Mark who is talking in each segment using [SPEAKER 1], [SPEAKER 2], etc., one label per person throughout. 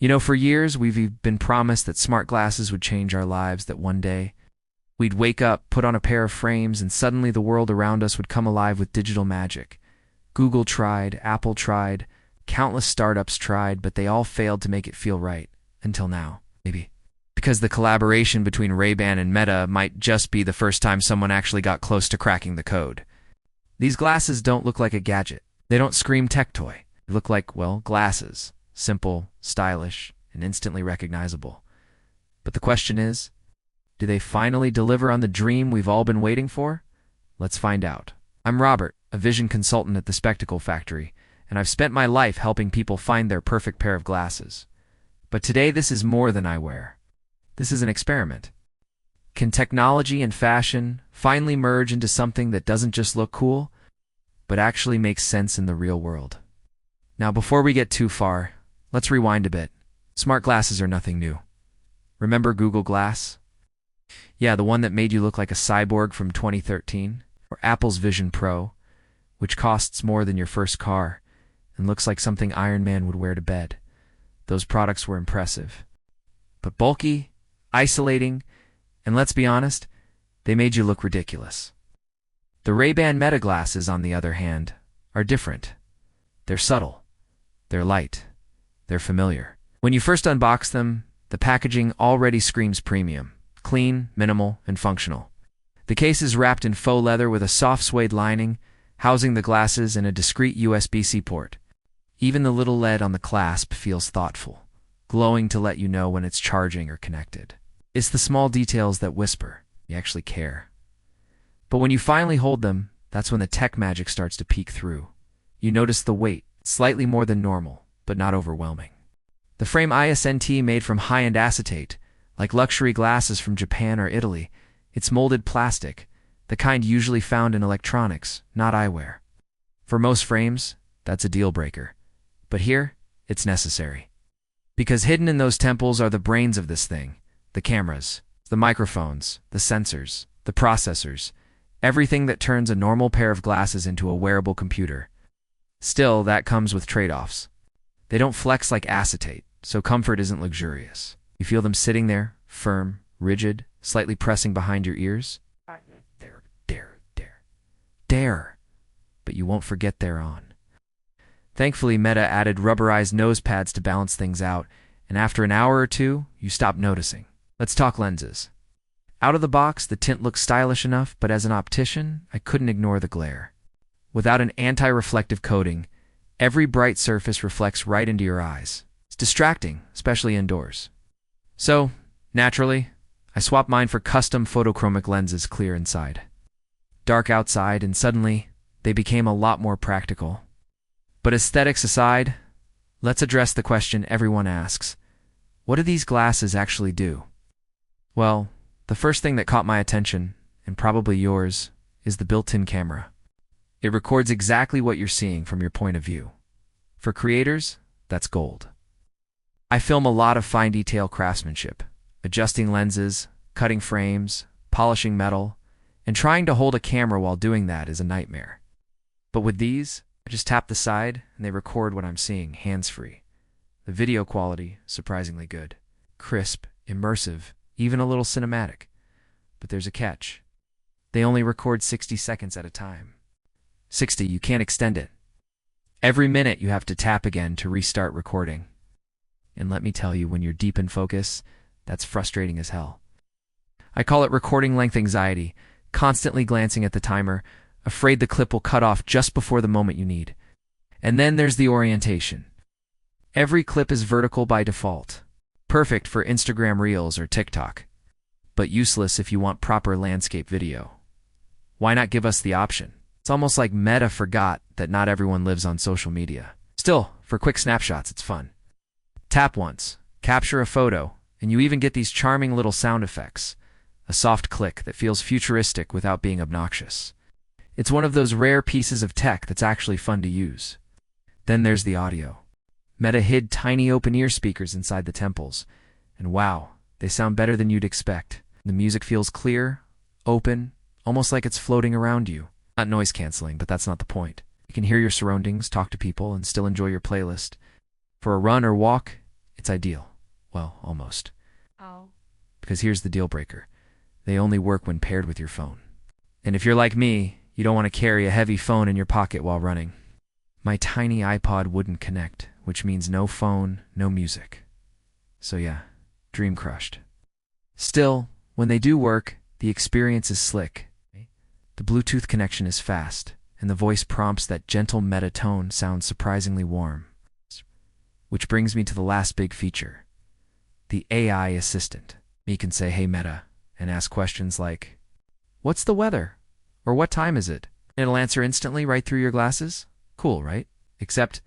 [SPEAKER 1] For years, we've been promised that smart glasses would change our lives, that one day we'd wake up, put on a pair of frames, and suddenly the world around us would come alive with digital magic. Google tried, Apple tried, countless startups tried, but they all failed to make it feel right. Until now, maybe. Because the collaboration between Ray-Ban and Meta might just be the first time someone actually got close to cracking the code. These glasses don't look like a gadget. They don't scream tech toy. They look like, well, glasses. Simple, stylish, and instantly recognizable. But the question is, do they finally deliver on the dream we've all been waiting for? Let's find out. I'm Robert, a vision consultant at the Spectacle Factory, and I've spent my life helping people find their perfect pair of glasses. But today this is more than eyewear. This is an experiment. Can technology and fashion finally merge into something that doesn't just look cool, but actually makes sense in the real world? Now, before we get too far, let's rewind a bit. Smart glasses are nothing new. Remember Google Glass? Yeah, the one that made you look like a cyborg from 2013? Or Apple's Vision Pro, which costs more than your first car and looks like something Iron Man would wear to bed. Those products were impressive, but bulky, isolating, and let's be honest, they made you look ridiculous. The Ray-Ban Meta glasses, on the other hand, are different. They're subtle. They're light. They're familiar. When you first unbox them, the packaging already screams premium. Clean, minimal, and functional. The case is wrapped in faux leather with a soft suede lining, housing the glasses in a discreet USB-C port. Even the little LED on the clasp feels thoughtful, glowing to let you know when it's charging or connected. It's the small details that whisper, you actually care. But when you finally hold them, that's when the tech magic starts to peek through. You notice the weight, slightly more than normal, but not overwhelming. The frame isn't made from high-end acetate, like luxury glasses from Japan or Italy. It's molded plastic, the kind usually found in electronics, not eyewear. For most frames, that's a deal breaker. But here, it's necessary. Because hidden in those temples are the brains of this thing. The cameras, the microphones, the sensors, the processors, everything that turns a normal pair of glasses into a wearable computer. Still, that comes with trade-offs. They don't flex like acetate, so comfort isn't luxurious. You feel them sitting there, firm, rigid, slightly pressing behind your ears. There. But you won't forget they're on. Thankfully, Meta added rubberized nose pads to balance things out, and after an hour or two, you stop noticing. Let's talk lenses. Out of the box, the tint looks stylish enough, but as an optician, I couldn't ignore the glare. Without an anti-reflective coating, every bright surface reflects right into your eyes. It's distracting, especially indoors. So, naturally, I swapped mine for custom photochromic lenses, clear inside. Dark outside, and suddenly, they became a lot more practical. But aesthetics aside, let's address the question everyone asks. What do these glasses actually do? Well, the first thing that caught my attention, and probably yours, is the built-in camera. It records exactly what you're seeing from your point of view. For creators, that's gold. I film a lot of fine detail craftsmanship, adjusting lenses, cutting frames, polishing metal, and trying to hold a camera while doing that is a nightmare. But with these, I just tap the side and they record what I'm seeing, hands-free. The video quality, surprisingly good. Crisp, immersive, even a little cinematic. But there's a catch. They only record 60 seconds at a time. 60, you can't extend it. Every minute you have to tap again to restart recording. And let me tell you, when you're deep in focus, that's frustrating as hell. I call it recording length anxiety, constantly glancing at the timer, afraid the clip will cut off just before the moment you need. And then there's the orientation. Every clip is vertical by default, perfect for Instagram Reels or TikTok, but useless if you want proper landscape video. Why not give us the option? It's almost like Meta forgot that not everyone lives on social media. Still, for quick snapshots, it's fun. Tap once, capture a photo, and you even get these charming little sound effects. A soft click that feels futuristic without being obnoxious. It's one of those rare pieces of tech that's actually fun to use. Then there's the audio. Meta hid tiny open-ear speakers inside the temples, and wow, they sound better than you'd expect. The music feels clear, open, almost like it's floating around you. Not noise canceling, but that's not the point. You can hear your surroundings, talk to people, and still enjoy your playlist. For a run or walk, It's ideal. Well, almost.
[SPEAKER 2] Oh.
[SPEAKER 1] Because here's the deal breaker. They only work when paired with your phone. And if you're like me, you don't want to carry a heavy phone in your pocket while running. My tiny iPod wouldn't connect, which means no phone, no music. So yeah, dream crushed. Still, when they do work, the experience is slick. The Bluetooth connection is fast, and the voice prompts that gentle meta tone sounds surprisingly warm. Which brings me to the last big feature. The AI assistant. Me can say, "Hey Meta," and ask questions like, "What's the weather?" Or "What time is it?" It'll answer instantly right through your glasses. Cool, right? Except,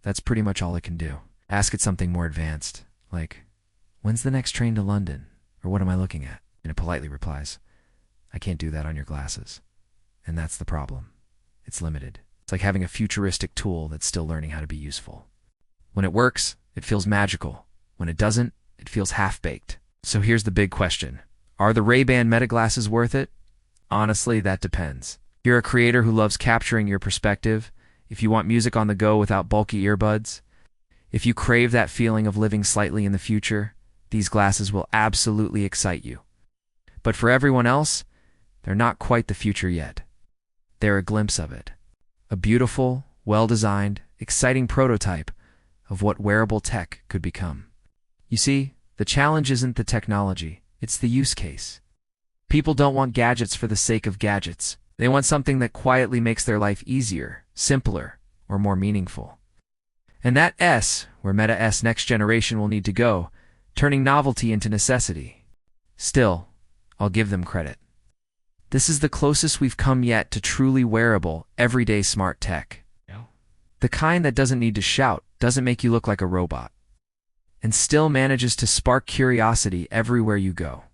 [SPEAKER 1] that's pretty much all it can do. Ask it something more advanced, like, "When's the next train to London?" Or "What am I looking at?" And it politely replies, "I can't do that on your glasses." And that's the problem. It's limited. It's like having a futuristic tool that's still learning how to be useful. When it works, it feels magical. When it doesn't, it feels half-baked. So here's the big question. Are the Ray-Ban Meta glasses worth it? Honestly, that depends. If you're a creator who loves capturing your perspective, if you want music on the go without bulky earbuds, if you crave that feeling of living slightly in the future, these glasses will absolutely excite you. But for everyone else, they're not quite the future yet. They're a glimpse of it. A beautiful, well-designed, exciting prototype of what wearable tech could become. You see, the challenge isn't the technology, it's the use case. People don't want gadgets for the sake of gadgets. They want something that quietly makes their life easier, simpler, or more meaningful. And that S, where Meta S next generation will need to go, turning novelty into necessity. Still, I'll give them credit. This is the closest we've come yet to truly wearable, everyday smart tech. The kind that doesn't need to shout, doesn't make you look like a robot, and still manages to spark curiosity everywhere you go.